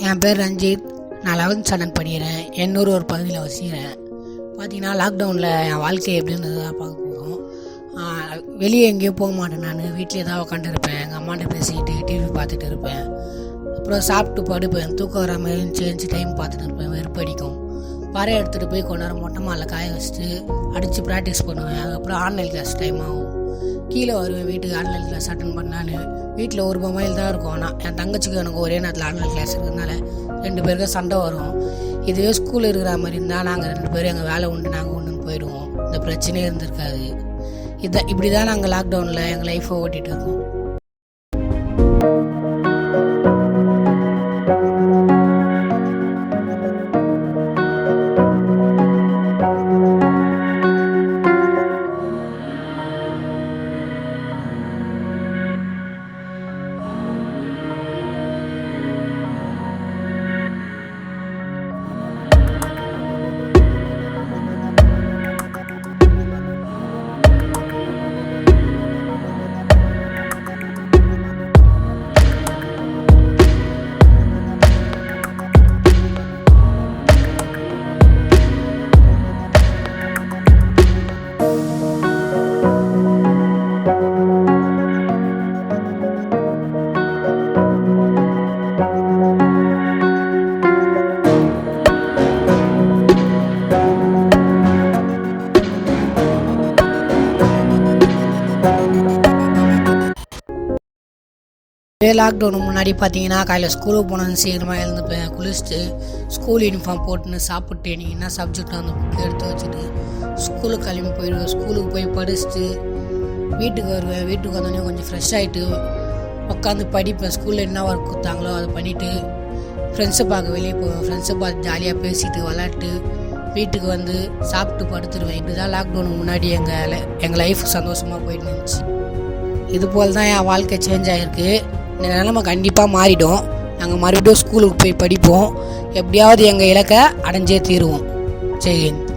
என் பேர் ரஞ்சித். நான் 11th standard படிக்கிறேன். எண்ணூர் ஒரு பகுதியில் வசிக்கிறேன். பார்த்தீங்கன்னா லாக்டவுனில் என் வாழ்க்கை எப்படி இருந்தது தான் பார்க்க போகிறோம். வெளியே எங்கேயும் போக மாட்டேன். நான் வீட்டிலே தான் உட்காந்துருப்பேன். எங்கள் அம்மாட்ட பேசிக்கிட்டு டிவி பார்த்துட்டு இருப்பேன். அப்புறம் சாப்பிட்டு படுப்பேன். தூக்கம் வராமல் எழுந்துச்சு டைம் பார்த்துட்டு இருப்பேன். வெறுப்படிக்கும். வரைய எடுத்துகிட்டு போய் கொஞ்ச நேரம் மொட்டை மாலில் காய வச்சுட்டு அடித்து ப்ராக்டிஸ் பண்ணுவேன். அதுக்கப்புறம் ஆன்லைன் கிளாஸ் டைம் ஆகும். கீழே வருவேன். வீட்டுக்கு ஆன்லைன் கிளாஸ் அட்டன் பண்ணாலும் வீட்டில் ஒரு மொபைல் தான் இருக்கும். ஆனால் என் தங்கச்சிக்கு எனக்கு ஒரே நேரத்தில் ஆன்லைன் கிளாஸ் இருக்கிறதுனால 2 பேருக்கும் சண்டை வரும். இதுவே ஸ்கூல் இருக்கிற மாதிரி இருந்தால் நாங்கள் 2 பேரும் எங்கள் வேலை உண்டு நாங்கள் ஒன்றுன்னு போயிடுவோம். இந்த பிரச்சனையே இருந்திருக்காது. இப்படி தான் நாங்கள் லாக்டவுனில் எங்கள் லைஃப்பை ஓட்டிகிட்டு இருக்கோம். லாக்டவுனுக்கு முன்னாடி பார்த்தீங்கன்னா காலையில் ஸ்கூலுக்கு போனது சீக்கிரமாக எழுந்துப்பேன். குளிச்சுட்டு ஸ்கூல் யூனிஃபார்ம் போட்டுன்னு சாப்பிட்டு நீங்கள் என்ன சப்ஜெக்ட் அந்த புக்கு எடுத்து வச்சுட்டு ஸ்கூலுக்கு கிளம்பி போயிடுவேன். ஸ்கூலுக்கு போய் படிச்சுட்டு வீட்டுக்கு வருவேன். வீட்டுக்கு வந்தோடனே கொஞ்சம் ஃப்ரெஷ் ஆகிட்டு உட்காந்து படிப்பேன். ஸ்கூலில் என்ன ஒர்க் கொடுத்தாங்களோ அதை பண்ணிவிட்டு ஃப்ரெண்ட்ஸை பார்க்க வெளியே போவேன். ஃப்ரெண்ட்ஸை பார்த்து ஜாலியாக பேசிட்டு விளாட்டு வீட்டுக்கு வந்து சாப்பிட்டு படுத்துருவேன். இப்படி தான் லாக்டவுனுக்கு முன்னாடி எங்கள் லைஃப் சந்தோஷமாக போயிட்டு இருந்துச்சு. இது போல் தான் என் வாழ்க்கை சேஞ்ச் ஆகிருக்கு. இந்த நிலைமை கண்டிப்பாக மாறிடும். நாங்கள் மறுபடியும் ஸ்கூலுக்கு போய் படிப்போம். எப்படியாவது எங்கள் இலக்கை அடைஞ்சே தீருவோம். ஜெய் ஹிந்த்.